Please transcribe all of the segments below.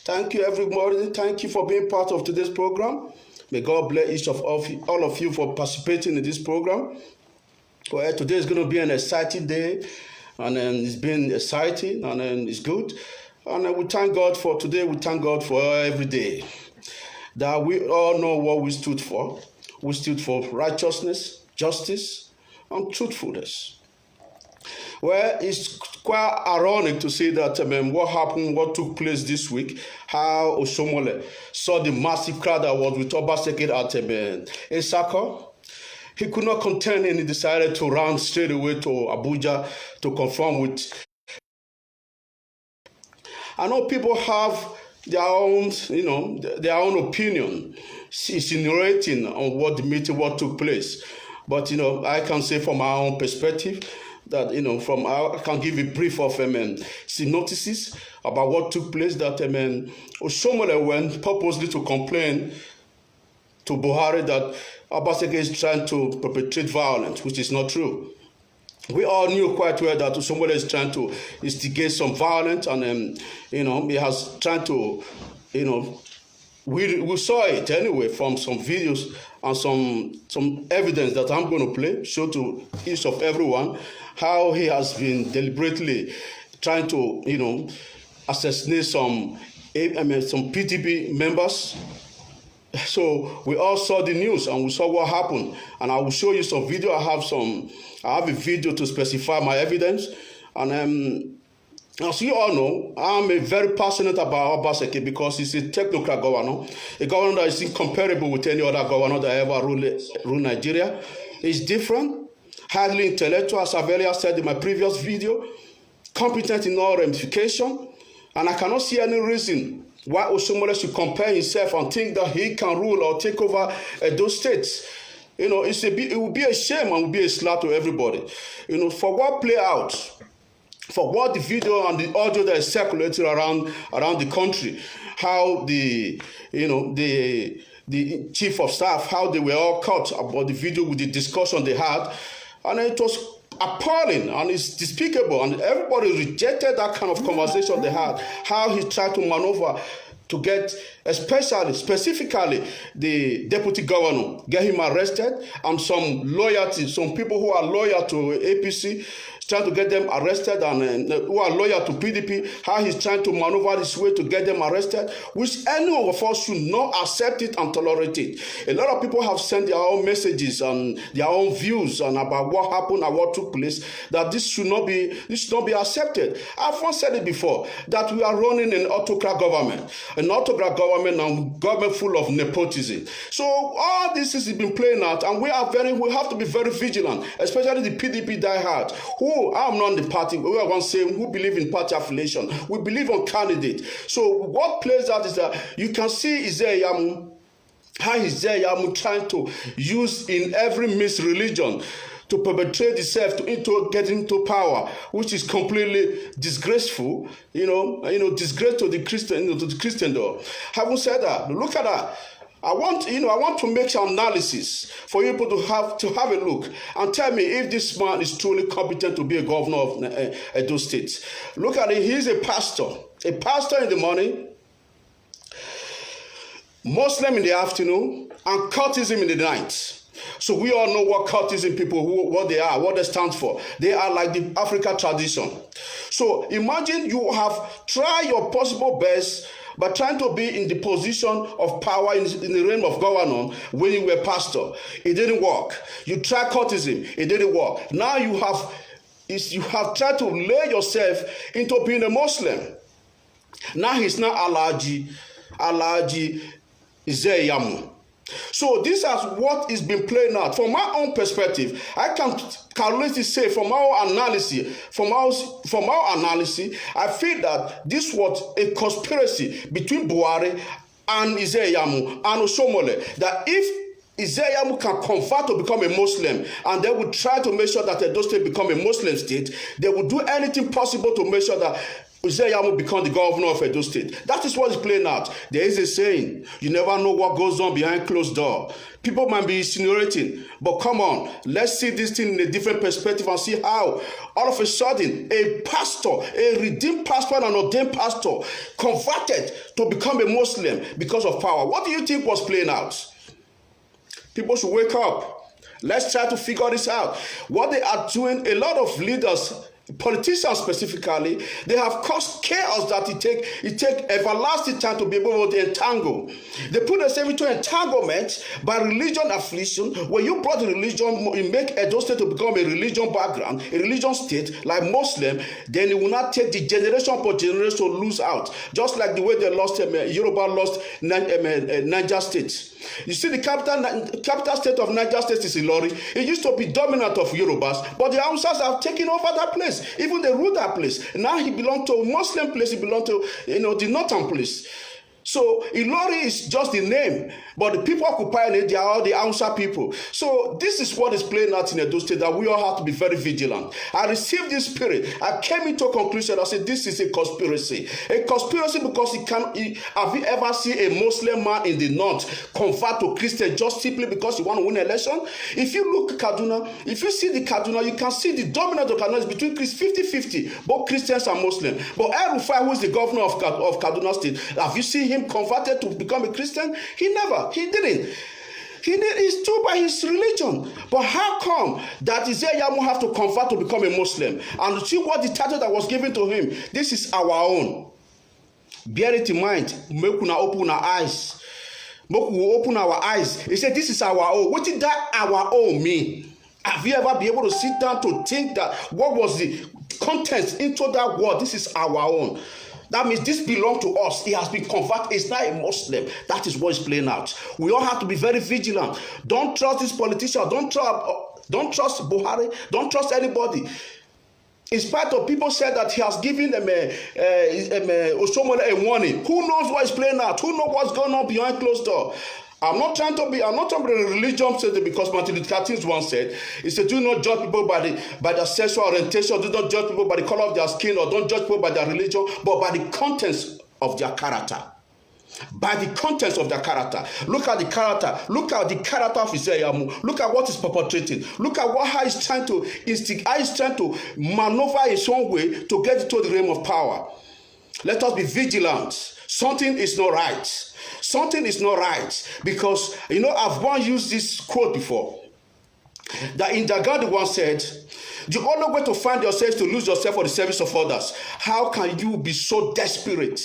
Thank you, everybody. Thank you for being part of today's program. May God bless each of all of you for participating in this program. Well, today is going to be an exciting day, and it's been exciting, and it's good. And we thank God for today. We thank God for every day. That we all know what we stood for. We stood for righteousness, justice, and truthfulness. Well, it's quite ironic to see that what took place this week, how Osomole saw the massive crowd that was with OBASEKI at Esako. He could not contain and he decided to run straight away to Abuja to confront with. I know people have their own, their own opinion, insinuating on what took place. But, I can say from our own perspective that, I can give a brief of synopsis about what took place, that Osomole went purposely to complain to Buhari that OBASEKI is trying to perpetrate violence, which is not true. We all knew quite well that Osomole is trying to instigate some violence, and he has tried to, we saw it anyway from some videos and some evidence that I'm going to play, show to each of everyone how he has been deliberately trying to, assassinate some PDP members. So we all saw the news and we saw what happened, and I will show you some video. I have a video to specify my evidence, and as you all know, I'm very passionate about OBASEKI because he's a technocrat governor, a governor that is incomparable with any other governor that ever ruled Nigeria. He's different, highly intellectual, as I've earlier said in my previous video, competent in all ramifications, and I cannot see any reason why Osomole should compare himself and think that he can rule or take over those states. It will be a shame and will be a slap to everybody. For what play out, for what the video and the audio that is circulating around the country, how the chief of staff, how they were all caught about the video with the discussion they had, and it was appalling and it's despicable, and everybody rejected that kind of conversation they had, how he tried to maneuver to get, specifically the deputy governor, get him arrested, and some people who are loyal to APC, trying to get them arrested, and who are loyal to PDP, how he's trying to maneuver this way to get them arrested, which any of us should not accept it and tolerate it. A lot of people have sent their own messages and their own views and about what happened and what took place, that this should not be accepted. I've once said it before, that we are running an autocrat government and government full of nepotism. So all this has been playing out, and we have to be very vigilant, especially the PDP diehard, who I'm not the party. We are one saying who believe in party affiliation. We believe on candidate. So what plays out is that you can see how Isaiah trying to use in every misreligion to perpetrate itself into getting into power, which is completely disgraceful. Disgrace to the Christian, to the Christendom. Having said that, look at that. I want to make some analysis for you to have a look and tell me if this man is truly competent to be a governor of Edo State. Look at it. He's a pastor in the morning, Muslim in the afternoon, and cultism in the night. So we all know what cultism people, what they are, what they stand for. They are like the African tradition. So imagine you have tried your possible best by trying to be in the position of power in the realm of governor when you were pastor. It didn't work. You tried cultism. It didn't work. Now you have tried to lay yourself into being a Muslim. Now he's not Alhaji Izeyamu. So this is what is being playing out. From my own perspective, I can calculatively say from our analysis, I feel that this was a conspiracy between Buhari and Izeyamu and Osomole, that if Izeyamu can convert to become a Muslim, and they would try to make sure that Edo State become a Muslim state, they would do anything possible to make sure that Uzziah will become the governor of Edo State. That is what is playing out. There is a saying, you never know what goes on behind closed door. People might be insinuating, but come on, let's see this thing in a different perspective and see how all of a sudden a pastor, a redeemed pastor and an ordained pastor converted to become a Muslim because of power. What do you think was playing out? People should wake up. Let's try to figure this out. What they are doing, a lot of leaders, politicians specifically, they have caused chaos that it take everlasting time to be able to entangle. They put themselves into entanglement by religion affliction. When you brought the religion, you make Edo State to become a religion background, a religion state like Muslim, then it will not take the generation upon generation to lose out. Just like the way they lost Yoruba lost Niger State. You see, the capital state of Niger State is Ilori. It used to be dominant of Yorubas, but the Hausas have taken over that place. Even they ruled that place. Now he belonged to a Muslim place. He belonged to the northern place. So Ilori is just the name, but the people occupying it, they are all the Hausa people. So this is what is playing out in Edo State, that we all have to be very vigilant. I received this spirit. I came into a conclusion. I said, this is a conspiracy. A conspiracy because have you ever seen a Muslim man in the north convert to Christian just simply because he want to win an election? If you look at Kaduna, if you see the Kaduna, you can see the dominant of Kaduna is between 50-50, both Christians and Muslims. But El Rufai, who is the governor of Kaduna State, have you seen him converted to become a Christian? He didn't. He stood by his religion. But how come that Uzziah will have to convert to become a Muslim? And see what the title that was given to him. This is our own. Bear it in mind. Make una open our eyes. Make we open our eyes. He said, this is our own. What did that our own mean? Have you ever been able to sit down to think that what was the contents into that word? This is our own. That means this belongs to us. He has been converted. He's not a Muslim. That is what is playing out. We all have to be very vigilant. Don't trust this politician. Don't trust Buhari. Don't trust anybody. In spite of people said that he has given them Osomole a warning. Who knows what is playing out? Who knows what's going on behind closed door? I'm not trying to be a religion setting, because Martin Luther King once said, he said, do not judge people by their sexual orientation, do not judge people by the color of their skin, or don't judge people by their religion, but by the contents of their character. By the contents of their character. Look at the character. Look at the character of Uzziah. Look at what he's perpetrating. Look at how he's trying to how he's trying to maneuver his own way to get into the realm of power. Let us be vigilant. Something is not right. Something is not right, because I've once used this quote before, that in Dagadi once said, the only way to find yourself is to lose yourself for the service of others. How can you be so desperate?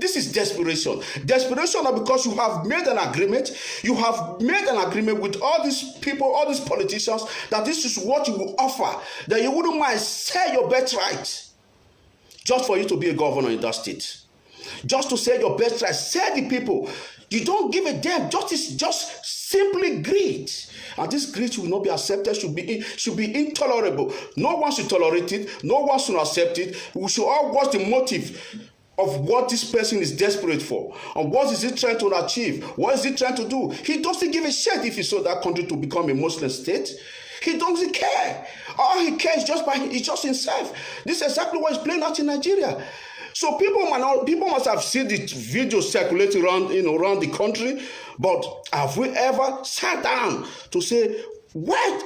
This is desperation. Desperation is because you have made an agreement. You have made an agreement with all these people, all these politicians, that this is what you will offer, that you wouldn't mind sell your birthright just for you to be a governor in that state. Just to say your best right, say the people. You don't give a damn. Just simply greed. And this greed will not be accepted, should be intolerable. No one should tolerate it. No one should accept it. We should all watch the motive of what this person is desperate for. And what is he trying to achieve? What is he trying to do? He doesn't give a shit if he saw that country to become a Muslim state. He doesn't care. All he cares is just himself. This is exactly what is playing out in Nigeria. So people must have seen the video circulating around the country, but have we ever sat down to say, why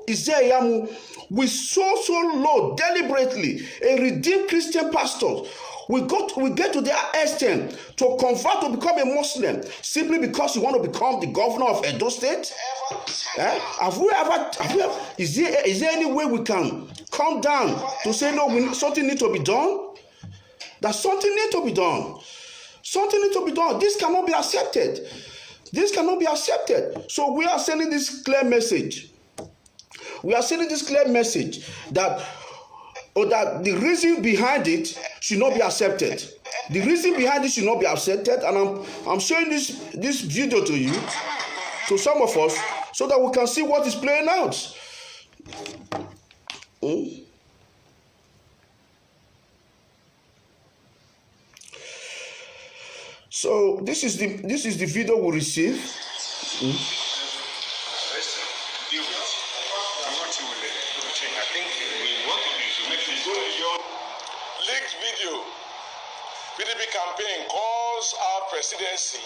is there we so low deliberately a redeemed Christian pastor? We get to their extent to convert to become a Muslim simply because you want to become the governor of Edo State? Is there any way we can come down to say, no, something needs to be done? That something needs to be done. Something needs to be done. This cannot be accepted. This cannot be accepted. So we are sending this clear message. We are sending this clear message that the reason behind it should not be accepted. The reason behind it should not be accepted. And I'm showing this video to you, to some of us, so that we can see what is playing out. So this is the video we received. I think what you will make me go beyond leaked video, PDP campaign calls out presidency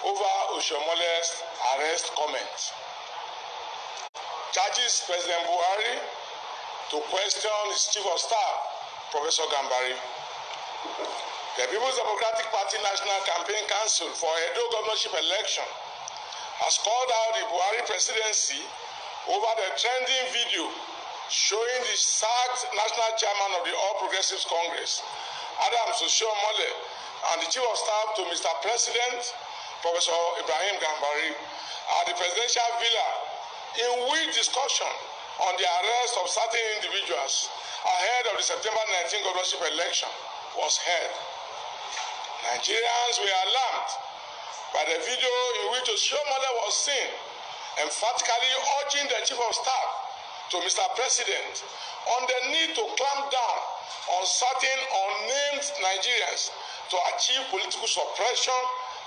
over Oshomole's arrest comment. Charges President Buhari to question his chief of staff, Professor Gambari. The People's Democratic Party National Campaign Council for Edo governorship election has called out the Buhari presidency over the trending video showing the sacked national chairman of the All Progressives Congress, Adams Oshiomhole, and the chief of staff to Mr. President, Professor Ibrahim Gambari, at the presidential villa, in which discussion on the arrest of certain individuals ahead of the September 19 governorship election was held. Nigerians were alarmed by the video in which Oshiomhole was seen emphatically urging the chief of staff to Mr. President on the need to clamp down on certain unnamed Nigerians to achieve political suppression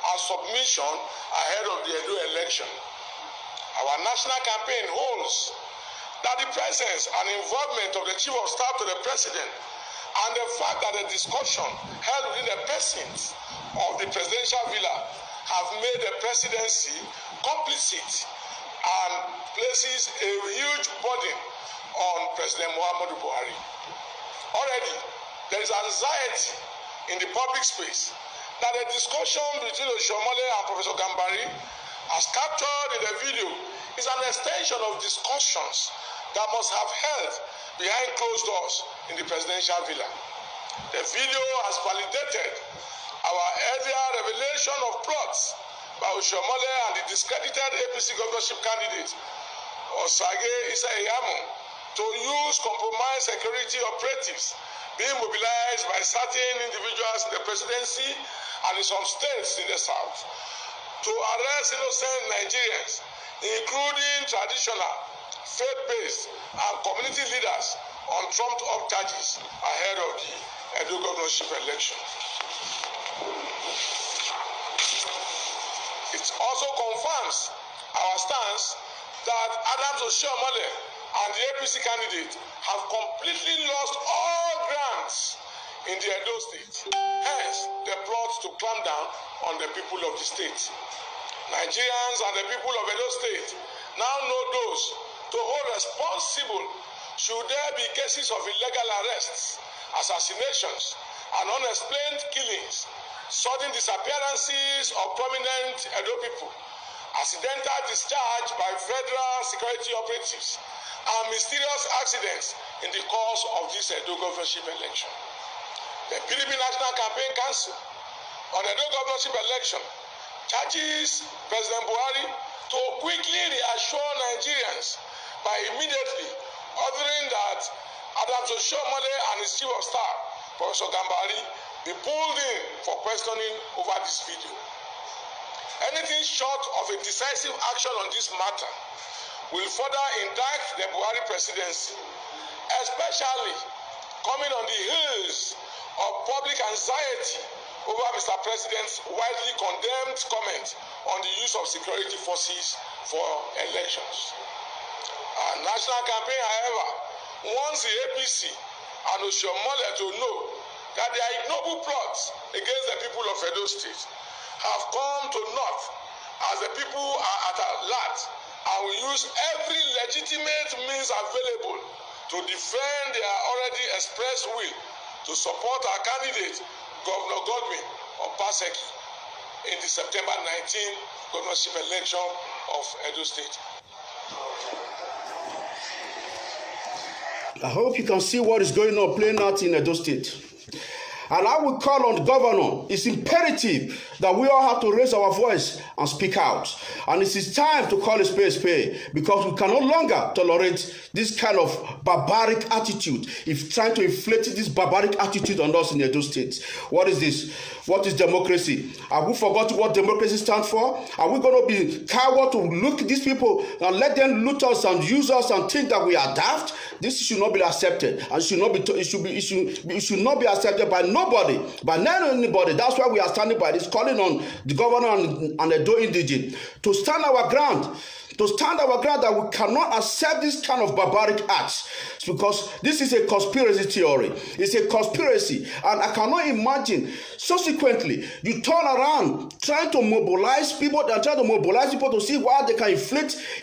and submission ahead of the Edo election. Our national campaign holds that the presence and involvement of the chief of staff to the president and the fact that the discussion held within the precincts of the presidential villa have made the presidency complicit and places a huge burden on President Muhammadu Buhari. Already, there is anxiety in the public space that the discussion between Oshiomhole and Professor Gambari, as captured in the video, is an extension of discussions that must have held behind closed doors in the presidential villa. The video has validated our earlier revelation of plots by Oshiomhole and the discredited APC governorship candidate, Osage Isaiyamu, to use compromised security operatives being mobilized by certain individuals in the presidency and in some states in the south to arrest innocent Nigerians, including traditional, faith-based, and community leaders on trumped-up charges ahead of the Edo governorship election. It also confirms our stance that Adams Oshiomhole and the APC candidate have completely lost all grounds in the Edo state. Hence, the plot to clamp down on the people of the state. Nigerians and the people of Edo state now know those to hold responsible should there be cases of illegal arrests, assassinations, and unexplained killings, sudden disappearances of prominent Edo people, accidental discharge by federal security operatives, and mysterious accidents in the course of this Edo governorship election. The PDP National Campaign Council on Edo governorship election charges President Buhari to quickly reassure Nigerians by immediately ordering that Adams Oshiomhole and his chief of staff, Professor Gambari, be pulled in for questioning over this video. Anything short of a decisive action on this matter will further indict the Buhari presidency, especially coming on the heels of public anxiety over Mr. President's widely condemned comment on the use of security forces for elections. Our national campaign, however, wants the APC and Oshiomhole to know that their ignoble plots against the people of Edo State have come to naught as the people are at alert and will use every legitimate means available to defend their already expressed will to support our candidate, Governor Godwin OBASEKI, in the September 19 governorship election of Edo State. I hope you can see what is going on playing out in Edo State. And I will call on the governor. It's imperative that we all have to raise our voice and speak out. And it is time to call a spade because we can no longer tolerate this kind of barbaric attitude. If trying to inflate this barbaric attitude on us in Edo State. What is this? What is democracy? Have we forgotten what democracy stands for? Are we going to be coward to look at these people and let them loot us and use us and think that we are daft? This should not be accepted, and should not be. It should not be accepted by nobody, by not anybody. That's why we are standing by this, calling on the governor and the Edo indigene to stand our ground, to stand our ground that we cannot accept this kind of barbaric acts, because this is a conspiracy theory. It's a conspiracy, and I cannot imagine subsequently you turn around trying to mobilize people to see why they can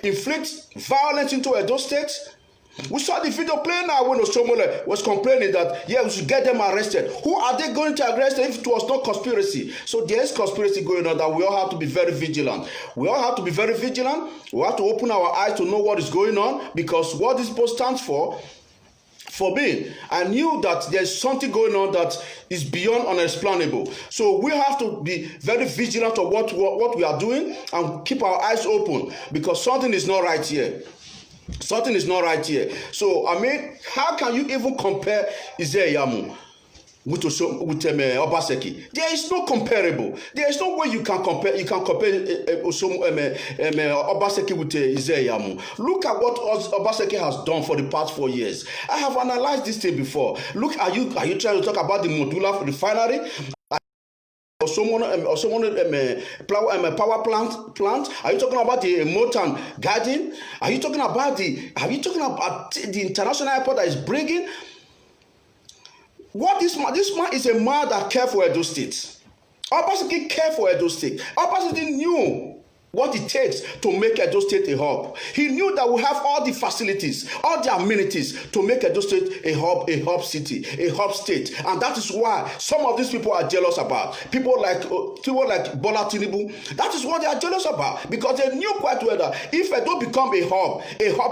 inflict violence into Edo State. We saw the video playing now when Osomole was complaining that, yeah, we should get them arrested. Who are they going to arrest if it was not conspiracy? So there is conspiracy going on that we all have to be very vigilant. We all have to be very vigilant. We have to open our eyes to know what is going on, because what this post stands for me, I knew that there's something going on that is beyond unexplainable. So we have to be very vigilant of what we are doing and keep our eyes open, because something is not right here. Something is not right here. So, I mean, how can you even compare Izeyamu with Obaseki? There is no comparable. There is no way you can compare. You can compare Obaseki with Izeyamu. Look at what Obaseki has done for the past 4 years. I have analyzed this thing before. Look, are you trying to talk about the modular refinery? Or someone power plant? Are you talking about the Motown Garden? Are you talking about the international airport that is bringing? What this man is a man that cared for Edo State. Obaseki cared for Edo State. Obaseki knew what it takes to make Edo State a hub. He knew that we have all the facilities, all the amenities to make Edo State a hub city, a hub state. And that is why some of these people are jealous about. People like Bola Tinubu, that is what they are jealous about, because they knew quite well that if Edo become a hub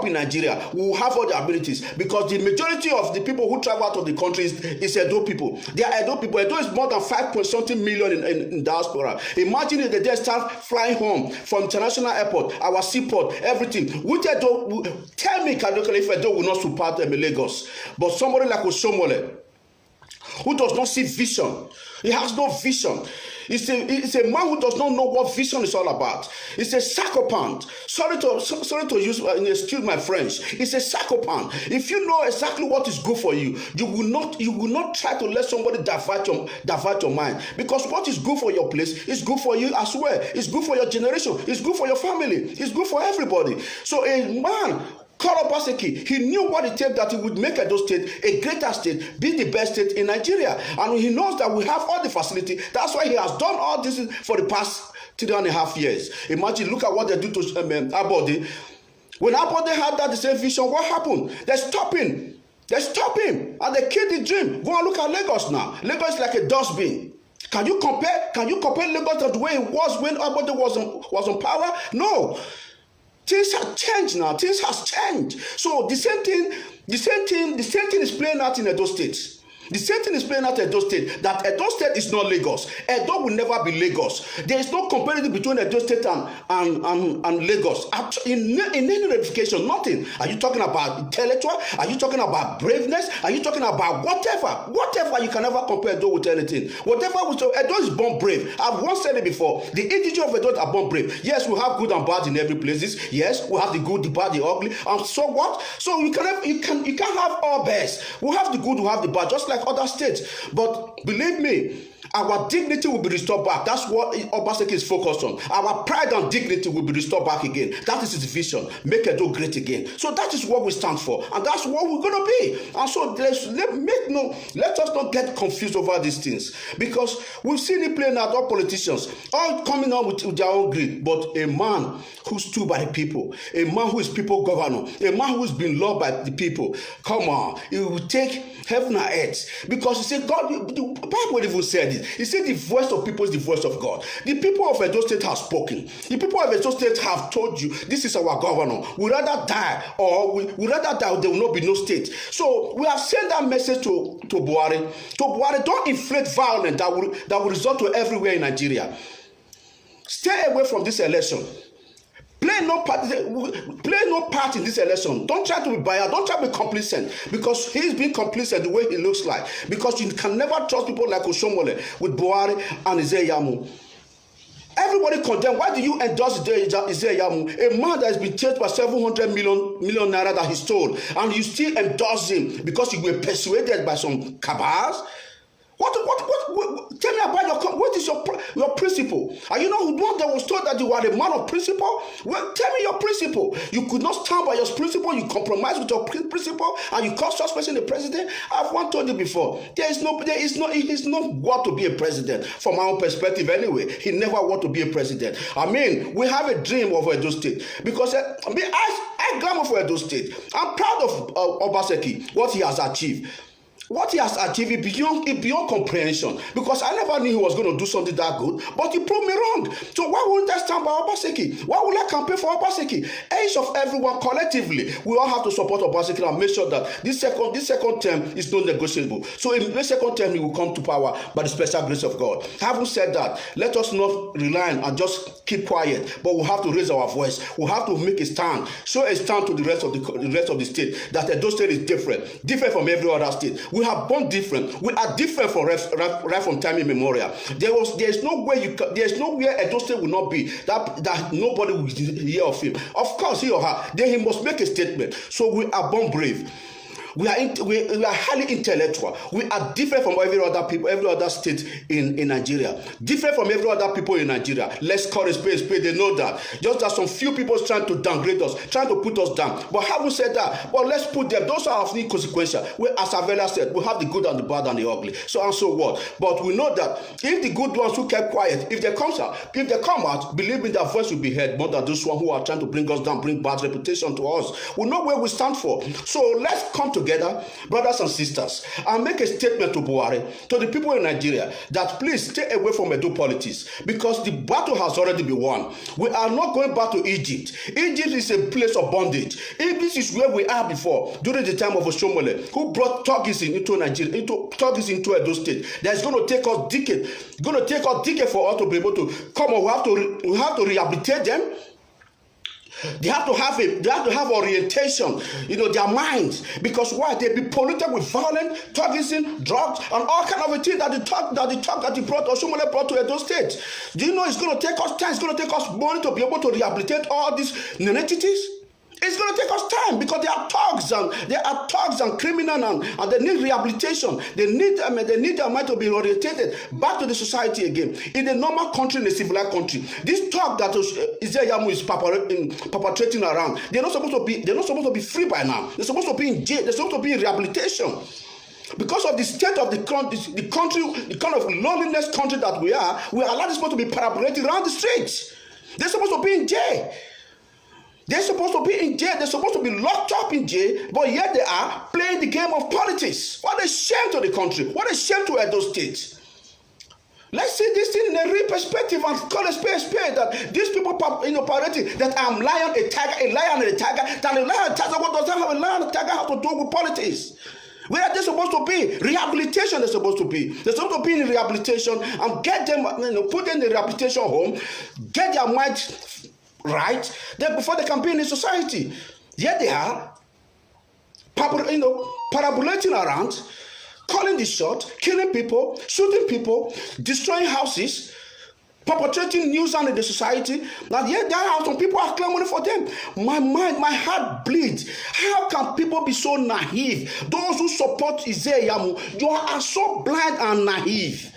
in Nigeria, we will have all the abilities, because the majority of the people who travel out of the country is Edo people. They are Edo people. Edo is more than 5.something million in diaspora. Imagine if they just start flying home from international airport, our seaport, everything. Tell me, if Edo will not support Lagos, but somebody like Osomole, who does not see vision, he has no vision. It's a man who does not know what vision is all about. It's a psychopath. Sorry to use excuse my French. It's a psychopath. If you know exactly what is good for you, you will not try to let somebody divert your mind, because what is good for your place is good for you as well. It's good for your generation. It's good for your family. It's good for everybody. So a man called Obaseki, he knew what it takes that he would make Edo State a greater state, be the best state in Nigeria. And he knows that we have all the facility. That's why he has done all this for the past 3.5 years. Imagine, look at what they do to Abode. When Abode had that the same vision, what happened? They stopped him. And they killed the dream. Go and look at Lagos now. Lagos is like a dustbin. Can you compare Lagos to the way it was when Abode was on power? No. Things have changed now. Things has changed. So the same thing is playing out in Edo State. The same thing is playing out in Edo State. That Edo State is not Lagos. Edo will never be Lagos. There is no comparison between Edo State and Lagos. In any ramification, nothing. Are you talking about intellectual? Are you talking about braveness? Are you talking about whatever? Whatever, you can never compare Edo with anything. Edo is born brave. I've once said it before. The indigenous of Edo are born brave. Yes, we have good and bad in every places. Yes, we have the good, the bad, the ugly. And so what? So you can't have all best. We have the good, we have the bad, just like other states. But believe me, our dignity will be restored back. That's what Obaseki is focused on. Our pride and dignity will be restored back again. That is his vision. Make Edo great again. So that is what we stand for, and that's what we're going to be. And so let us not get confused over these things, because we've seen it playing out. All politicians all coming out with their own greed, but a man who stood by the people, a man who is people governor, a man who has been loved by the people, come on, he will take heaven and earth, because he said, God, the Bible even said it. He said the voice of people is the voice of God. The people of Edo State have spoken. The people of Edo State have told you, this is our governor. We rather die, or we rather die, there will not be no state. So we have sent that message to Buhari. To Buhari, don't inflate violence that will result to everywhere in Nigeria. Stay away from this election. Play no part in this election. Don't try to be biased. Don't try to be complacent, because he's been complacent the way he looks like. Because you can never trust people like Osomole with Buhari and Izeyamu. Everybody condemn. Why do you endorse Izeyamu, a man that has been chased by 700 million naira that he stole, and you still endorse him because you were persuaded by some cabals? What Tell me about what is your principle? Are you not one that was told that you are a man of principle? Well, tell me your principle. You could not stand by your principle. You compromise with your principle, and you call such person a president. I've once told you before. It is not what to be a president from our own perspective. Anyway, he never want to be a president. I mean, we have a dream of Edo State because I glamour for Edo State. I'm proud of OBASEKI, what he has achieved. What he has achieved is beyond comprehension, because I never knew he was going to do something that good, but he proved me wrong. So why wouldn't I stand by OBASEKI? Why would I campaign for OBASEKI? Each of everyone collectively, we all have to support OBASEKI and make sure that this second term is not negotiable. So in the second term, he will come to power by the special grace of God. Having said that, let us not rely and just keep quiet, but we have to raise our voice. We have to make a stand, show a stand to the rest of the state that Edo State is different from every other state. We have born different. We are different right from time immemorial. There's nowhere Edo State will not be that nobody will hear of him. Of course, he or her. Then he must make a statement. So we are born brave. We are highly intellectual. We are different from every other state in Nigeria. Different from every other people in Nigeria. Let's call a spade. They know that. Just that some few people trying to downgrade us, trying to put us down. But having said that, well, let's put them. Those are of inconsequential. As Avela said, we have the good and the bad and the ugly. So and so what? But we know that if the good ones who kept quiet, if they come out, believe me, their voice will be heard more than those ones who are trying to bring us down, bring bad reputation to us. We know where we stand for. So let's come together, brothers and sisters, and make a statement to Buhari, to the people in Nigeria, that please stay away from Edo politics, because the battle has already been won. We are not going back to Egypt. Egypt is a place of bondage. If this is where we are before, during the time of Oshomole, who brought Togism into Nigeria, into Edo State, that's going to take us decades for us to be able to come on. We have to rehabilitate them. They have to have orientation, their minds, because why? They be polluted with violence, toxin, drugs, and all kind of a thing that he brought, or Oshomole brought to Edo State. Do you know it's going to take us time? It's going to take us money to be able to rehabilitate all these entities. It's going to take us time, because they are thugs and criminal, and they need rehabilitation. They need their mind to be orientated back to the society again. In a normal country, in a civilized country, this thug that Izeyamu is perpetrating around, they're not supposed to be free by now. They're supposed to be in jail. They're supposed to be in rehabilitation. Because of the state of the country, the kind of loneliness country that we are allowed this people to be parabolated around the streets. They're supposed to be in jail. They're supposed to be in jail. They're supposed to be locked up in jail, but yet they are playing the game of politics. What a shame to the country. What a shame to Edo State. Let's see this thing in a real perspective and call a spade that these people parading that I'm lion, a lion and a tiger. That a lion and a tiger, what does that have a lion and a tiger have to do with politics? Where are they supposed to be? Rehabilitation they're supposed to be. They're supposed to be in rehabilitation and get them, put them in the rehabilitation home, get their mind right, then before they can be in society. Yet they are parabolating around, calling the shot, killing people, shooting people, destroying houses, perpetrating nuisance in the society. And yet there are some people are clamoring for them. My heart bleeds. How can people be so naive? Those who support Izeyamu, you are so blind and naive.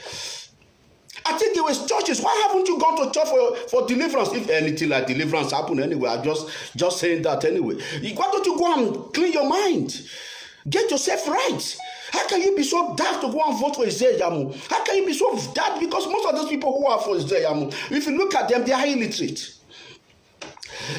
I think there was churches. Why haven't you gone to church for deliverance? If anything like deliverance happened anyway, I'm just saying that anyway. Why don't you go and clean your mind? Get yourself right. How can you be so daft to go and vote for Izeyamu? How can you be so daft? Because most of those people who are for Izeyamu, if you look at them, they are illiterate.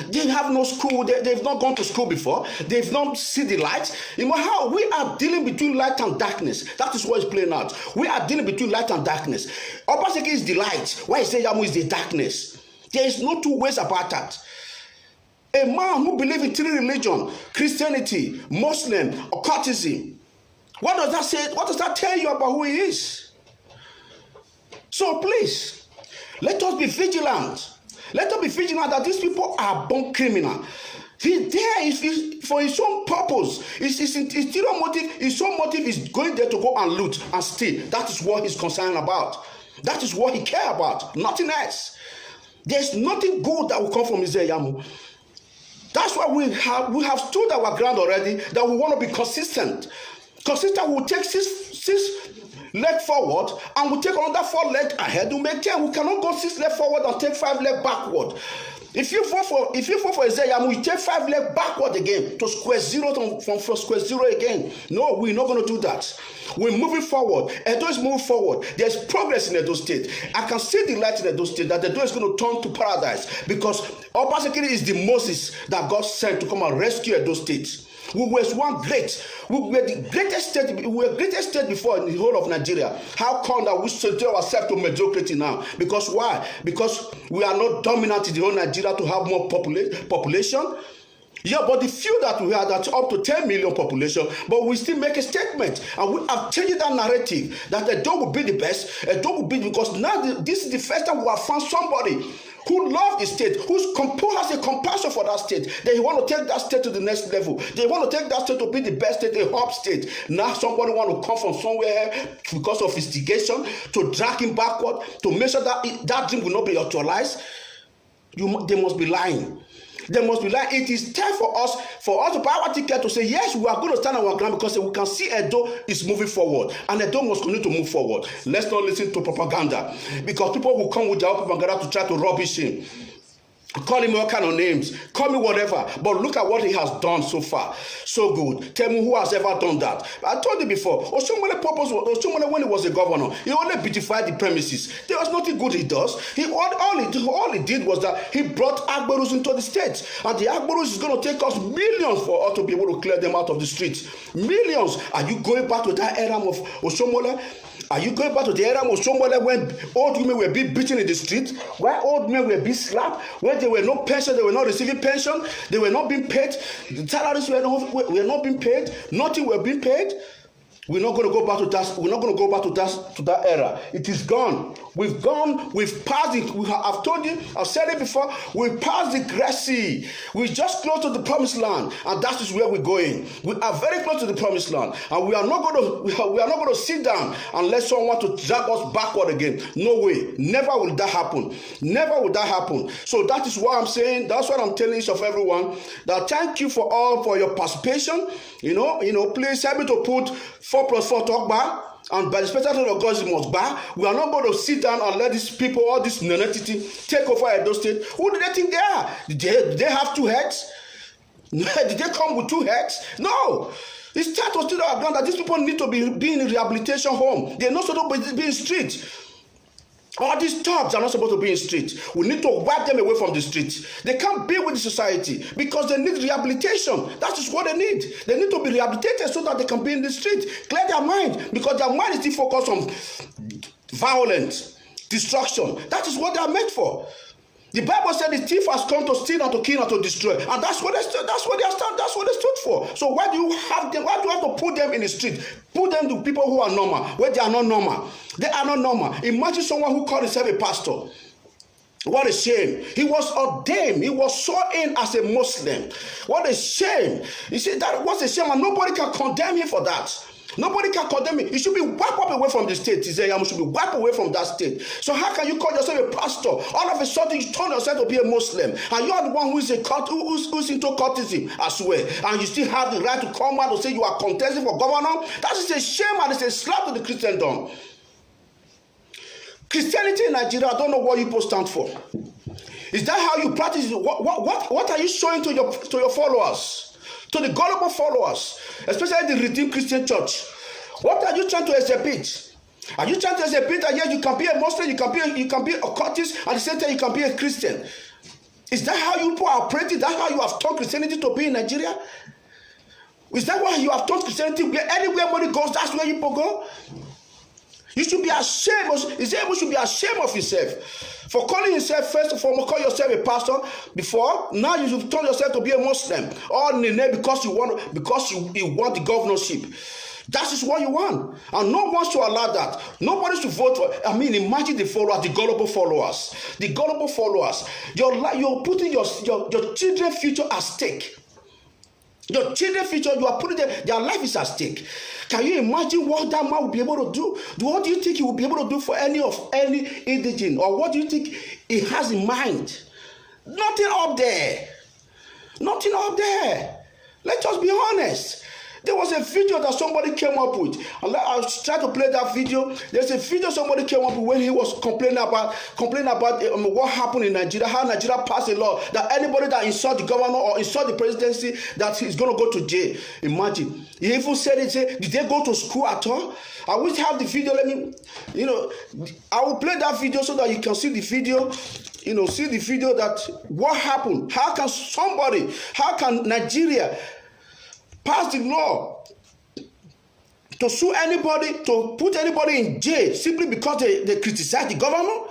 They have no school. They've not gone to school before. They've not seen the light. You know how we are dealing between light and darkness. That is what is playing out. We are dealing between light and darkness. OBASEKI is the light, while Izeyamu is the darkness. There is no two ways about that. A man who believes in three religions, Christianity, Muslim, occultism, what does that say? What does that tell you about who he is? So please, let us be vigilant. Let us be vigilant that these people are born criminal. He's there for his own purpose. His own motive is going there to go and loot and steal. That is what he's concerned about. That is what he cares about. Nothing else. There's nothing good that will come from Izeyamu. That's why we have stood our ground already, that we want to be consistent. Consistent will take leg forward and we take another 4 legs ahead, we make 10. We cannot go 6 legs forward and take 5 legs backward. If you vote for Ezekiel, you take 5 legs backward again to square zero from square zero again. No, we're not going to do that. We're moving forward. Edo is moving forward. There's progress in Edo State. I can see the light in Edo State that Edo is going to turn to paradise because OBASEKI is the Moses that God sent to come and rescue Edo State. We were one great. We were the greatest state. We were the greatest state before in the whole of Nigeria. How come that we settle ourselves to mediocrity now? Because why? Because we are not dominant in the whole Nigeria to have more population. Yeah, but the few that we have, that's up to 10 million population, but we still make a statement. And we have changed that narrative that Edo will be the best. Edo will be, because now this is the first time we have found somebody who loves the state, who has a compassion for that state. They want to take that state to the next level. They want to take that state to be the best state, a hub state. Now somebody want to come from somewhere because of instigation to drag him backward, to make sure that that dream will not be actualized. They must be lying. They must be like, it is time for us to buy our ticket to say, yes, we are going to stand on our ground because we can see Edo is moving forward. And Edo must continue to move forward. Let's not listen to propaganda. Because people will come with their propaganda to try to rubbish him. Call him all kind of names. Call me whatever. But look at what he has done so far. So good. Tell me who has ever done that. I told you before. Oshiomhole, when he was a governor, he only beautified the premises. There was nothing good he does. All he did was that he brought Agborus into the state. And the Agborus is going to take us millions for us to be able to clear them out of the streets. Millions. Are you going back to that era of Oshiomhole? Are you going back to the era of Oshiomhole when old women were being beaten in the street? Where old men were being slapped? When there were no pension, they were not receiving pension, they were not being paid, the salaries were not being paid, nothing were being paid. We're not going to go back to that. We're not going to go back to that era. It is gone. We've gone. We've passed it. I've told you. I've said it before. We've passed the grassy. We're just close to the promised land, and that is where we're going. We are very close to the promised land, and we are not going to sit down unless someone wants to drag us backward again. No way. Never will that happen. Never will that happen. So that is what I'm saying. That's what I'm telling each of everyone. That thank you for your participation. Please help me to put 4+4 talk bar, and by the special authority of God must bar. We are not going to sit down and let these people, all this non-entity, take over Edo State. Who do they think they are? Did they have 2 heads? Did they come with 2 heads? No. It's time to still our ground that these people need to be in a rehabilitation home. They're not supposed to be in street. All these thugs are not supposed to be in street. We need to wipe them away from the street. They can't be with the society because they need rehabilitation. That is what they need. They need to be rehabilitated so that they can be in the street. Clear their mind, because their mind is still focused on violence, destruction. That is what they are made for. The Bible said the thief has come to steal and to kill and to destroy, and that's what they stood for. So why do you have them? Why do you have to put them in the street? Put them to people who are normal, where they are not normal. They are not normal. Imagine someone who called himself a pastor. What a shame. He was ordained. He was sworn in as a Muslim. What a shame. You see, that was a shame, and nobody can condemn him for that. Nobody can condemn me. You should be wiped up away from the state. He said, you should be wiped away from that state. So how can you call yourself a pastor? All of a sudden, you turn yourself to be a Muslim, and you are the one who's into cultism as well. And you still have the right to come out and say you are contesting for governor? That is a shame, and it's a slap to the Christendom. Christianity in Nigeria, I don't know what you people stand for. Is that how you practice it? What are you showing to your followers? To the gullible followers, especially the Redeemed Christian Church. What are you trying to exhibit? Are you trying to exhibit that yes, you can be a Muslim, you can be a cultist, and at the same time you can be a Christian? Is that how you people are operating? Is that how you have taught Christianity to be in Nigeria? Is that why you have taught Christianity? Where anywhere money goes, that's where you people go? You should be ashamed. You should be ashamed of yourself. For calling yourself, first of all, call yourself a pastor before. Now you should turn yourself to be a Muslim. All in the name because you want the governorship. That is what you want. And no one wants to allow that. Nobody should vote for. I mean, imagine the followers, the gullible followers. The gullible followers. You're putting your children's future at stake. Your children's future, you are putting their life is at stake. Can you imagine what that man will be able to do? What do you think he will be able to do for any indigent? Or what do you think he has in mind? Nothing up there. Nothing up there. Let's just be honest. There was a video that somebody came up with, and I'll try to play that video. There's a video somebody came up with when he was complaining about what happened in Nigeria, how Nigeria passed a law that anybody that insult the governor or insult the presidency, that he's going to go to jail. Imagine. He even said it. Did they go to school at all? I wish I have the video. Let me, I will play that video so that you can see the video. See the video that what happened. How can Nigeria pass the law to sue anybody, to put anybody in jail simply because they criticize the governor?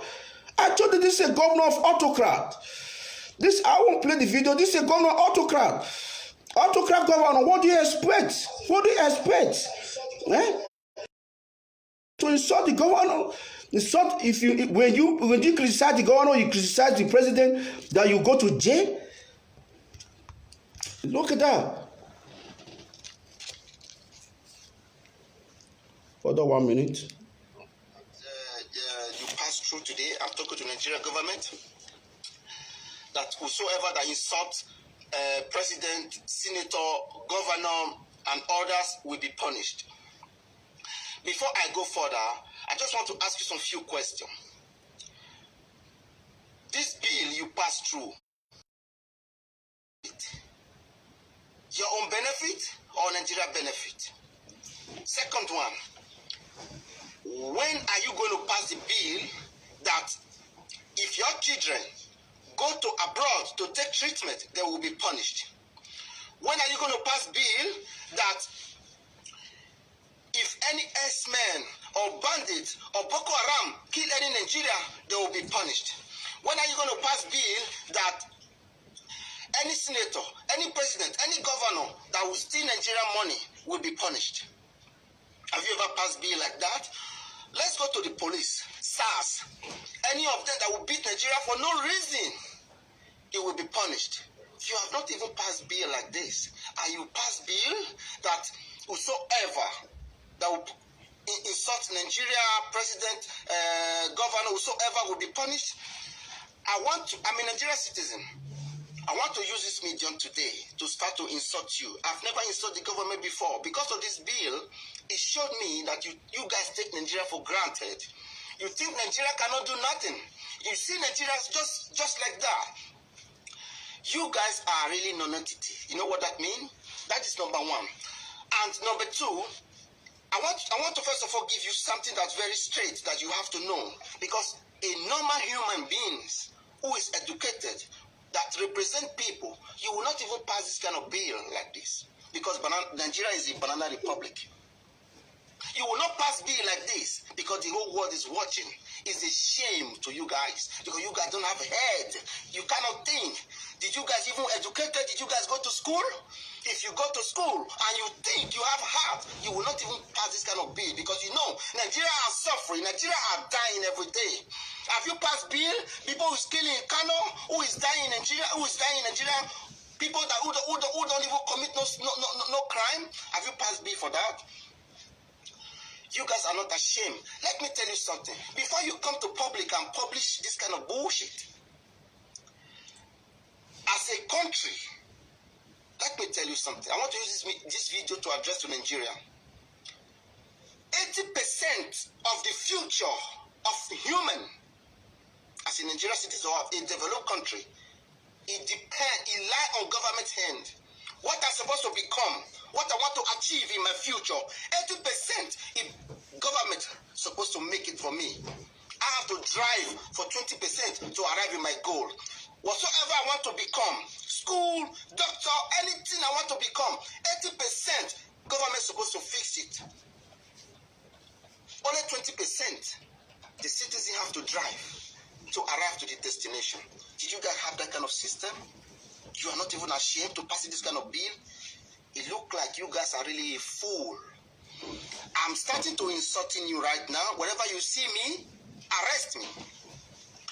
I told you this is a governor of autocrat. I won't play the video. This is a governor autocrat. Autocrat governor. What do you expect? What do you expect? To insult the governor. When you criticize the governor, you criticize the president, that you go to jail. Look at that. Hold on 1 minute. You pass through today. I'm talking to the Nigerian government that whosoever that insults president, senator, governor, and others will be punished. Before I go further, I just want to ask you some few questions. This bill you pass through, your own benefit or Nigeria benefit? Second one, when are you going to pass the bill that if your children go to abroad to take treatment, they will be punished? When are you going to pass bill that if any S-men or bandits or Boko Haram kill any Nigeria, they will be punished? When are you going to pass bill that any senator, any president, any governor that will steal Nigerian money will be punished? Have you ever passed bill like that? Let's go to the police, SARS. Any of them that will beat Nigeria for no reason, it will be punished. You have not even passed bill like this. And you pass bill that whosoever that will insult Nigeria, president, governor, whosoever will be punished. I'm a Nigerian citizen. I want to use this medium today to start to insult you. I've never insulted the government before. Because of this bill, it showed me that you guys take Nigeria for granted. You think Nigeria cannot do nothing. You see Nigeria just like that. You guys are really non-entity. You know what that means? That is number one. And number two, I want to first of all give you something that's very straight that you have to know. Because a normal human being who is educated, that represent people, you will not even pass this kind of bill like this. Because Nigeria is a banana republic. You will not pass bill like this because the whole world is watching. It's a shame to you guys because you guys don't have a head. You cannot think. Did you guys even educated? Did you guys go to school? If you go to school and you think you have heart, you will not even pass this kind of bill because you know Nigeria are suffering. Nigeria are dying every day. Have you passed bill? People who is killing in Kano, who is dying in Nigeria, people that who don't even commit no crime. Have you passed bill for that? You guys are not ashamed. Let me tell you something. Before you come to public and publish this kind of bullshit, as a country, let me tell you something. I want to use this video to address to Nigeria. 80% of the future of human as a Nigerian citizen or a developed country, it lies on government hand. What I'm supposed to become, what I want to achieve in my future, 80% is government supposed to make it for me. I have to drive for 20% to arrive in my goal. Whatsoever I want to become, school, doctor, anything I want to become, 80% government supposed to fix it. Only 20% the citizen have to drive to arrive to the destination. Did you guys have that kind of system? You are not even ashamed to pass this kind of bill? It looks like you guys are really a fool. I'm starting to insulting you right now. Whenever you see me, arrest me.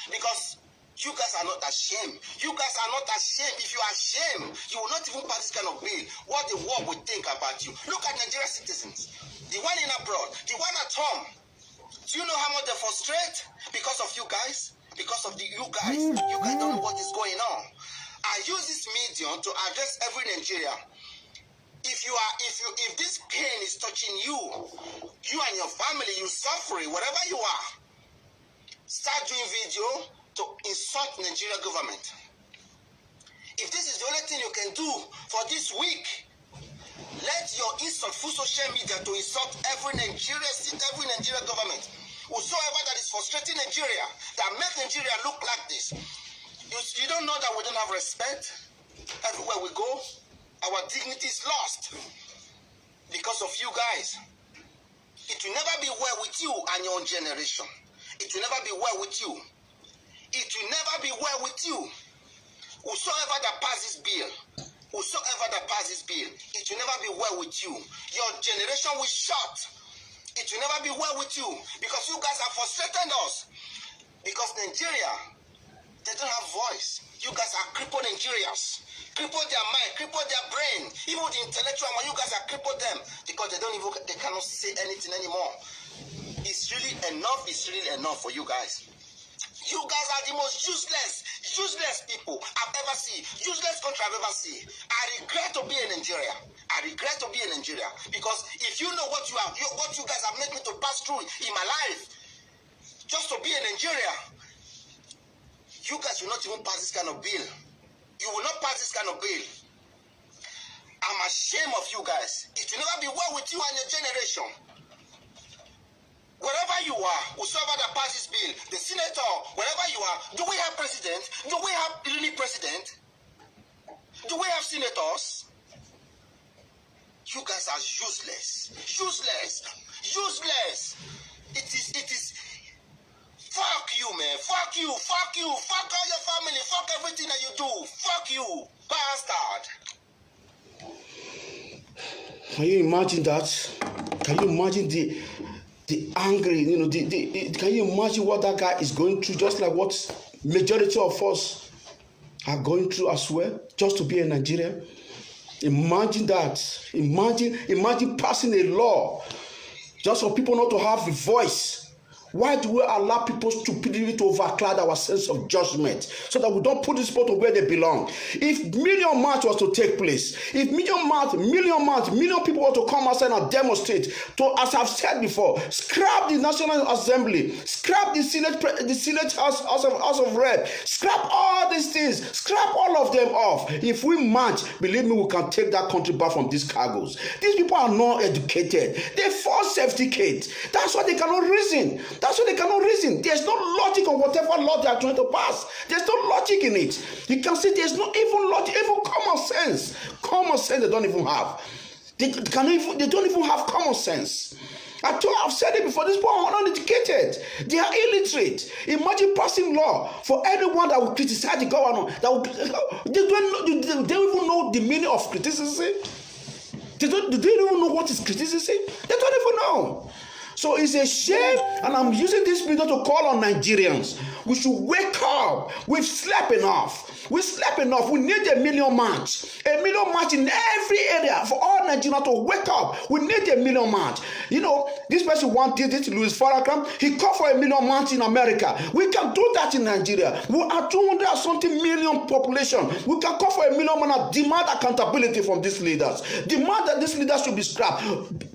Because you guys are not ashamed. You guys are not ashamed. If you are ashamed, you will not even pass this kind of bill. What the world will think about you. Look at Nigerian citizens. The one in abroad, the one at home. Do you know how much they frustrate? Because of you guys? Because of you guys. You guys don't know what is going on. I use this medium to address every Nigerian. if this pain is touching you and your family, you suffering, wherever you are, start doing video to insult Nigeria government. If this is the only thing you can do for this week, let your insult full social media to insult every Nigeria government. Whosoever that is frustrating Nigeria, that make Nigeria look like this. You don't know that we don't have respect everywhere we go. Our dignity is lost because of you guys. It will never be well with you and your generation. It will never be well with you. It will never be well with you. Whosoever that passes bill, it will never be well with you. Your generation will shut. It will never be well with you because you guys have frustrated us. Because Nigeria, they don't have voice. You guys are crippled Nigerians. Crippled their mind, crippled their brain. Even the intellectual one, you guys are crippled them because they cannot say anything anymore. It's really enough for you guys. You guys are the most useless people I've ever seen. Useless country I've ever seen. I regret to be in Nigeria. Because if you know what you guys have made me to pass through in my life, just to be in Nigeria, you guys will not even pass this kind of bill. You will not pass this kind of bill. I'm ashamed of you guys. It will never be well with you and your generation. Wherever you are, whosoever that passes bill, the senator, wherever you are, do we have president? Do we have really president? Do we have senators? You guys are useless. It is. Fuck you, man. Fuck you. Fuck all your family. Fuck everything that you do. Fuck you, bastard. Can you imagine that? Can you imagine the angry, can you imagine what that guy is going through, just like what majority of us are going through as well, just to be in Nigeria? Imagine that. Imagine passing a law just for people not to have a voice. Why do we allow people's stupidity to overcloud our sense of judgment so that we don't put these people where they belong? If million march was to take place, if million people were to come outside and demonstrate, to, as I've said before, scrap the National Assembly, scrap the Senate House of Rep, scrap all these things, scrap all of them off. If we march, believe me, we can take that country back from these cargoes. These people are not educated. They force certificate. That's why they cannot reason. There's no logic on whatever law they are trying to pass. There's no logic in it. You can see there's not even logic, even common sense. Common sense they don't even have. They don't even have common sense. I've said it before, these people are uneducated. They are illiterate. Imagine passing law for anyone that will criticize the government. They don't even know the meaning of criticism. They don't even know what is criticism. They don't even know. So it's a shame, and I'm using this video to call on Nigerians. We should wake up. We've slept enough. We need a million march. A million march in every area for all Nigerians to wake up. We need a million march. This person did it, Louis Farrakhan. He called for a million march in America. We can do that in Nigeria. We are 200-something million population. We can call for a million man and demand accountability from these leaders. Demand that these leaders should be scrapped.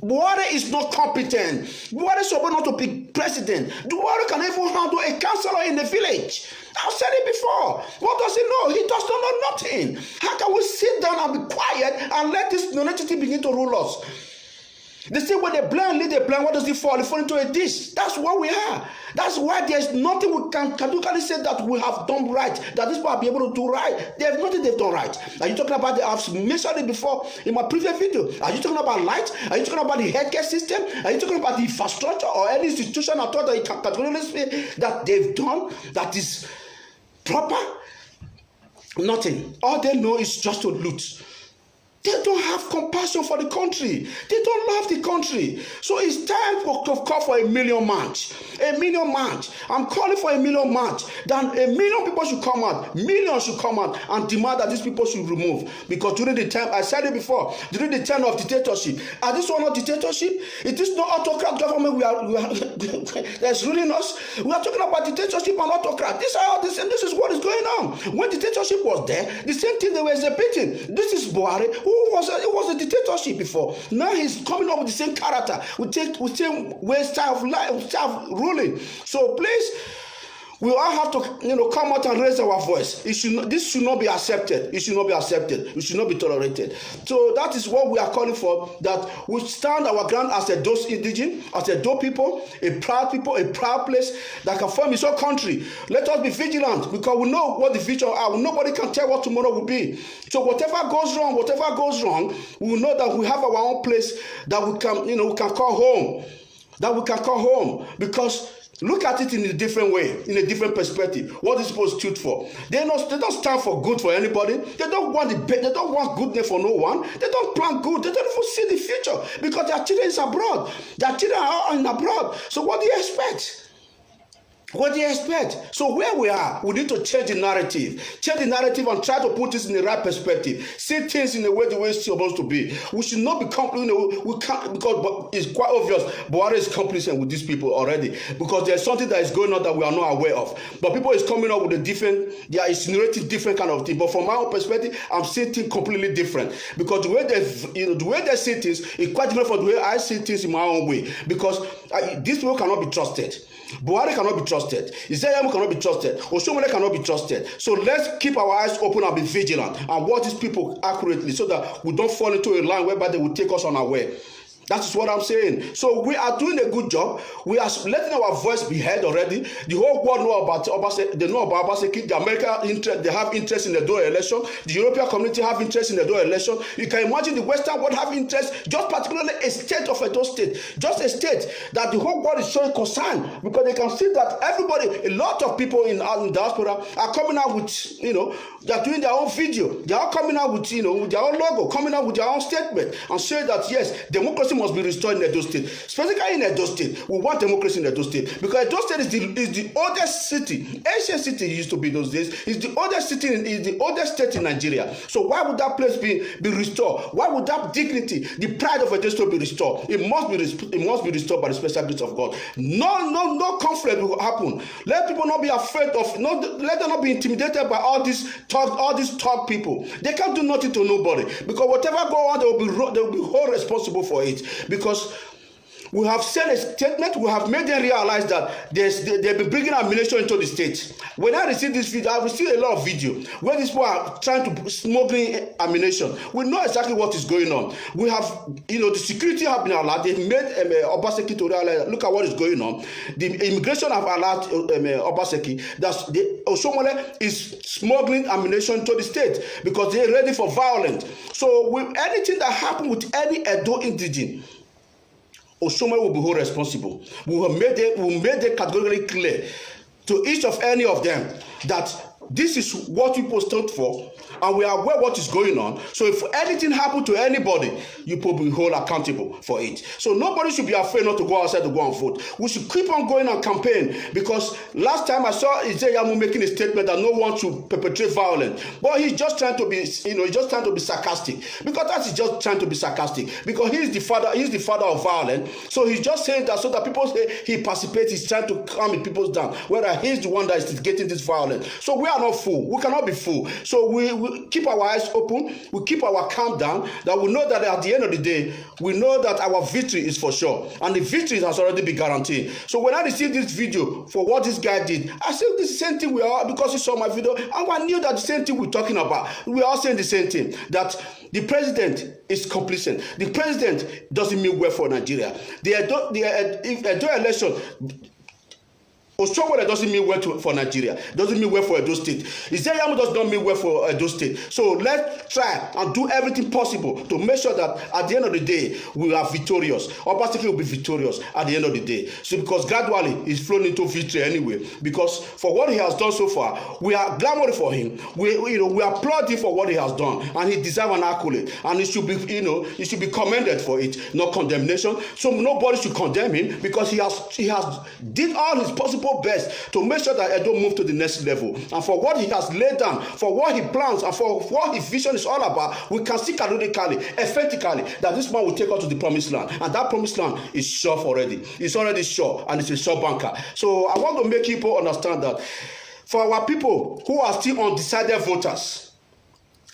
Buhari is not competent. Buhari is supposed not to be president. Buhari can even handle a councillor in the village. I've said it before. What does he know? He does not know nothing. How can we sit down and be quiet and let this non-entity begin to rule us? They say when the blind lead the blind, what does he fall? He fall into a ditch. That's what we are. That's why there's nothing we can categorically say that we have done right, that this people will be able to do right. There's nothing they've done right. Are you talking about I've mentioned it before in my previous video. Are you talking about light? Are you talking about the healthcare system? Are you talking about the infrastructure or any institution at all that you can categorically say that they've done that is proper? Nothing. All they know is just to loot. They don't have compassion for the country. They don't love the country. So it's time to call for a million march. A million march. I'm calling for a million march. Then a million people should come out. Millions should come out and demand that these people should remove. Because during the time, I said it before, during the time of dictatorship, are this one not dictatorship? It is not autocrat government that's ruling us. We are talking about dictatorship and autocrat. This is what is going on. When dictatorship was there, the same thing they were exhibiting. This is Buhari, who It was a dictatorship before. Now he's coming up with the same character, with same way, style of life, style of ruling. So please, we all have to, come out and raise our voice. This should not be accepted. It should not be accepted. It should not be tolerated. So that is what we are calling for, that we stand our ground as a Dos indigenous, as a Do people, a proud place that can form its own country. Let us be vigilant, because we know what the future are. Nobody can tell what tomorrow will be. So whatever goes wrong, we will know that we have our own place that we can, we can call home. That we can call home, because look at it in a different way, in a different perspective. What is supposed to stood for? They don't stand for good for anybody. They don't want goodness for no one. They don't plan good. They don't even see the future, because their children is abroad. Their children are in abroad. So what do you expect? What do you expect? So where we are, we need to change the narrative and try to put this in the right perspective. See things in the way it's supposed to be. We should not be we can't, because it's quite obvious Buhari is complicit with these people already, because there's something that is going on that we are not aware of. But people is coming up with they are insinuating different kind of thing. But from my own perspective, I'm seeing things completely different, because the way they see things is quite different from the way I see things in my own way. Because these people cannot be trusted. Buhari cannot be trusted. Isaiah cannot be trusted. Oshomole cannot be trusted. So let's keep our eyes open and be vigilant and watch these people accurately, so that we don't fall into a line whereby they will take us on our way. That is what I'm saying. So we are doing a good job. We are letting our voice be heard already. The whole world know about OBASEKI. They know about OBASEKI. The American interest, they have interest in the Edo election. The European community have interest in the Edo election. You can imagine the Western world have interest, just particularly a state of Edo State, just a state that the whole world is showing concern, because they can see that everybody, a lot of people in diaspora are coming out with, they are doing their own video. They are coming out with, with their own logo, coming out with their own statement, and saying that yes, democracy must be restored in Edo State. Specifically in Edo State, we want democracy in Edo State, because Edo State is the oldest city. Ancient city used to be those days. It's the oldest city, is the oldest state in Nigeria. So why would that place be restored? Why would that dignity, the pride of Edo State be restored? It must be restored by the special grace of God. No conflict will happen. Let people not be afraid of. Let them not be intimidated by all these talk people. They can't do nothing to nobody, because whatever go on, they will be whole responsible for it. Because we have sent a statement, we have made them realize that they've been bringing ammunition into the state. When I received this video, I received a lot of video where these people are trying to smuggling ammunition. We know exactly what is going on. We have, the security have been allowed. They've made OBASEKI to realize, look at what is going on. The immigration have allowed OBASEKI that Oshomole is smuggling ammunition to the state, because they're ready for violence. So with anything that happens with any Edo indigene, Oshomole will be whole responsible. We will make it categorically clear to each of any of them that this is what people stood for, and we are aware what is going on. So if anything happens to anybody, you will be hold accountable for it. So nobody should be afraid not to go outside to go and vote. We should keep on going and campaign, because last time I saw Ijeyamu making a statement that no one should perpetrate violence, but he's just trying to be, sarcastic, because that is just trying to be sarcastic, because he's the father of violence. So he's just saying that so that people say he participates, he's trying to calm people down, whereas he's the one that is getting this violence. So we are not fool. We cannot be fool. So we keep our eyes open. We keep our calm down. That we know that at the end of the day, we know that our victory is for sure, and the victory has already been guaranteed. So when I received this video for what this guy did, I said the same thing. We are, because he saw my video, and I knew that the same thing we're talking about. We are all saying the same thing, that the president is complicit. The president doesn't mean well for Nigeria. The Edo election, Oshomole doesn't mean well for Nigeria, doesn't mean well for Edo State. Ijeyamu does not mean well for Edo State. So let's try and do everything possible to make sure that at the end of the day we are victorious. OBASEKI will be victorious at the end of the day. So because gradually he's flown into victory anyway. Because for what he has done so far, we are glamorous for him. We applaud him for what he has done, and he deserves an accolade, and he should be, he should be commended for it, not condemnation. So nobody should condemn him, because he has did all his possible best to make sure that Edo move to the next level, and for what he has laid down, for what he plans, and for what his vision is all about, we can see categorically, emphatically, that this man will take us to the promised land, and that promised land is sure already. It's already sure, and it's a sure banker. So I want to make people understand that for our people who are still undecided voters,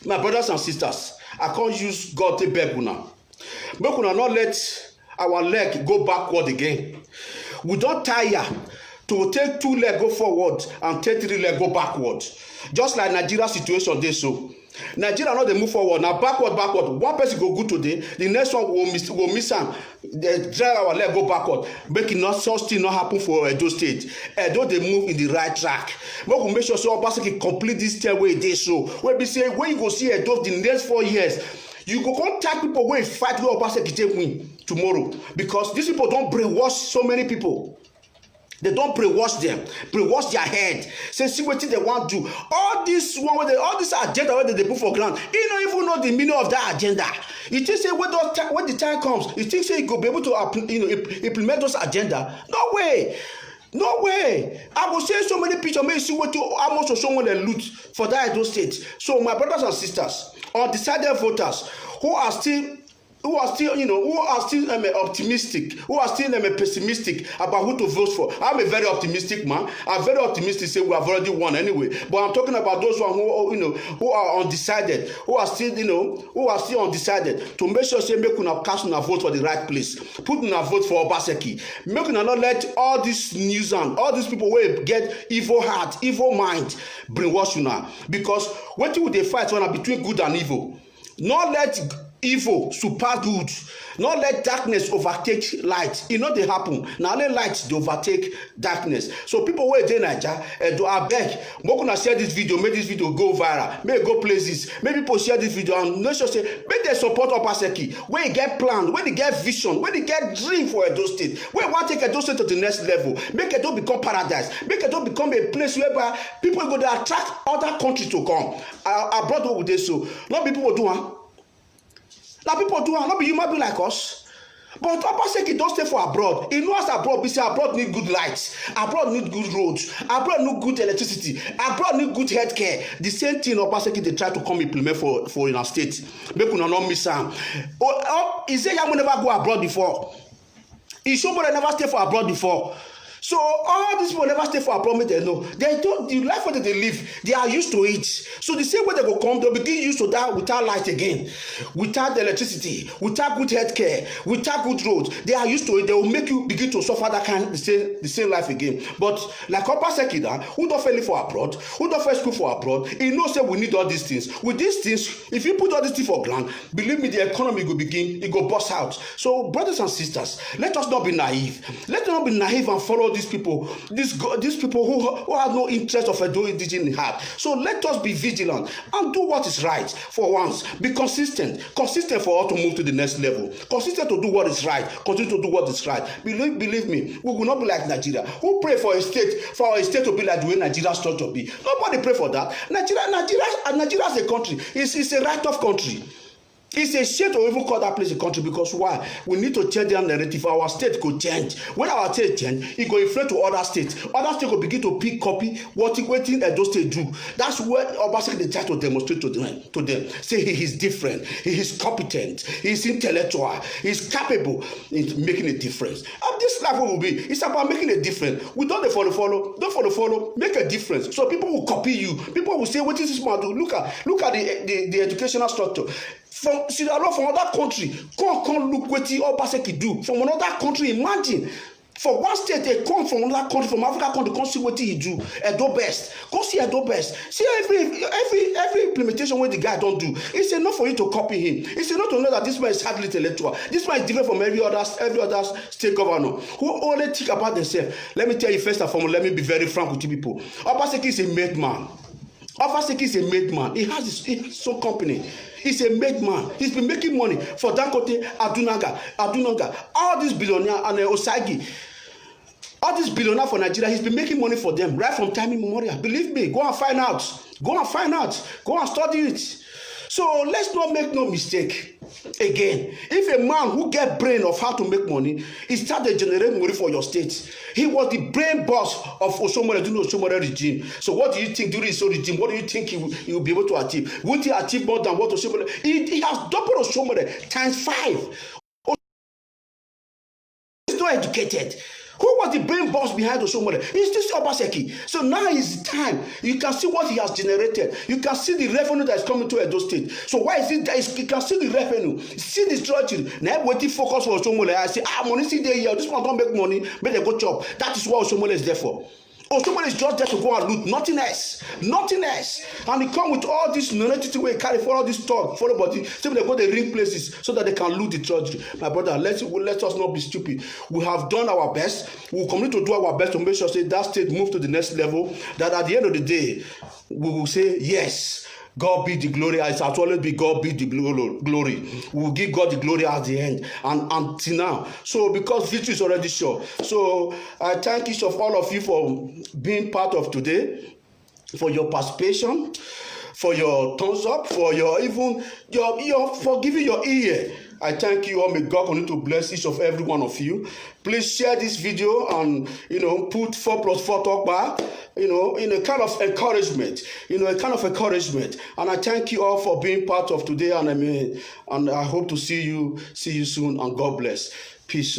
my brothers and sisters, I can't use God to beg una. Make una not let our leg go backward again. We don't tire to take 2 legs go forward and take 3 legs go backward. Just like Nigeria situation dey so. Nigeria no dey move forward, na backward. One person go good today, the next one will miss am. They drive our leg go backward. Make it not such thing not happen for Edo State. Edo dey move in the right track. Make we make sure say OBASEKI complete this term wey e dey so. Wey be say when you go see Edo the next 4 years, you go contact people wey fight wey OBASEKI take win tomorrow, because these people don brainwash so many people. They don't brainwash them, brainwash their head. Say, see what they want to do. All this agenda where they put for ground, you don't even know the meaning of that agenda. You think say when the time comes, you think say you go be able to implement those agenda? No way. No way. I will say so many pictures. May you see how much of someone they loot for that Edo State. So my brothers and sisters, undecided voters who are still optimistic, who are still pessimistic about who to vote for. I'm a very optimistic man. I'm very optimistic. Say we have already won anyway. But I'm talking about those who are undecided, who are still undecided. To make sure say make una cast una vote for the right place. Put una vote for OBASEKI. Make una not let all this news and all these people wey get evil heart, evil mind, brainwash una. Because wetin we dey fight one between good and evil. Not let evil surpass good. Not let darkness overtake light. E no dey happen. Na only light dey overtake darkness. So people wey dey Naija, abeg, make una share this video, make this video go viral, make e go places, make people share this video and make sure say make dem support OBASEKI. Wey e get plan, wey e get vision, wey e get dream for Edo State, wey e wan take Edo State to the next level. Make Edo become paradise. Make Edo become a place whereby people go dey attract other countries to come. Abroad wey we dey so, no be people do am. Now people do not be human being like us. But OBASEKI don't stay for abroad. He knows abroad. We say abroad need good lights. Abroad need good roads. Abroad need good electricity. Abroad need good healthcare. The same thing OBASEKI they try to come implement for in our state. Make una not miss am. He say Yamu never go abroad before. He show they never stay for abroad before. So all these people never stay for abroad. They know they don't. The life where they live, they are used to it. So the same way they go come, they'll begin used to that without light again, without electricity, without good healthcare, without good roads. They are used to it. They will make you begin to suffer that kind the same life again. But like OBASEKI, who don't fail for abroad, who don't fail school for abroad, he knows that we need all these things. With these things, if you put all these things for ground, believe me, the economy will begin. It go bust out. So brothers and sisters, let us not be naive. Let us not be naive and follow these people who have no interest of Edo indigenous in heart. So let us be vigilant and do what is right for once. Be consistent for us to move to the next level. Consistent to do what is right. Continue to do what is right. Believe me, we will not be like Nigeria. Who pray for our state to be like the way Nigeria starts to be? Nobody pray for that. Nigeria as a country is a right-off country. It's a shame to even call that place a country, because why? We need to change their narrative. Our state could change. When our state change, it will influence to other states. Other states will begin to copy what Edo State do. That's what OBASEKI try to demonstrate to them. Say he is different. He is competent. He is intellectual. He is capable in making a difference. And this life will be. It's about making a difference. We don't follow. Don't follow. Make a difference. So people will copy you. People will say, "What is this man do?" Look at the educational structure. From other country, come look what OBASEKI do. From another country, imagine. For one state, they come from another country, from Africa country, come see what he do. Edo best. Go see Edo best. See every implementation where the guy don't do. It's enough for you to copy him. It's enough to know that this man is highly intellectual. This man is different from every other state governor who only think about themselves. Let me tell you first and foremost, let me be very frank with you people. OBASEKI is a made man. OBASEKI is a made man. He has his own company. He's a made man. He's been making money for Dangote, Adunaga, all these billionaires and Osagi. All these billionaires for Nigeria, he's been making money for them right from time immemorial. Believe me, go and find out. Go and study it. So let's not make no mistake. Again, if a man who get brain of how to make money, he started generating money for your state. He was the brain boss of Osomole regime. So what do you think during his regime? What do you think he will be able to achieve? Won't he achieve more than what Osomole? He has doubled Osomole times 5. He's not educated. Who was the brain boss behind Oshiomhole? It's this Obaseki. So now is the time. You can see what he has generated. You can see the revenue that is coming to Edo State. So why is it that you can see the revenue? See the structure. Now waiting focus for Oshiomhole. I say, money see there here. This one don't make money. Make they go chop. That is what Oshiomhole is there for. Oshiomhole is just there to go and loot, nothing else, nothing else. And he come with all this narrative way, carry for all this talk, follow body, so they go to ring places so that they can loot the treasury. My brother, let us not be stupid. We have done our best. We will continue to do our best to make sure say that state move to the next level. That at the end of the day, we will say yes. God be the glory. It has always be God be the glory. We will give God the glory at the end and until now. So because victory is already sure. So I thank each of all of you for being part of today, for your participation, for your thumbs up, for your even your for giving your ear. I thank you all. May God continue to bless each of every one of you. Please share this video and put 4+4 talk bar, in a kind of encouragement, a kind of encouragement. And I thank you all for being part of today. And I hope to see you soon. And God bless. Peace.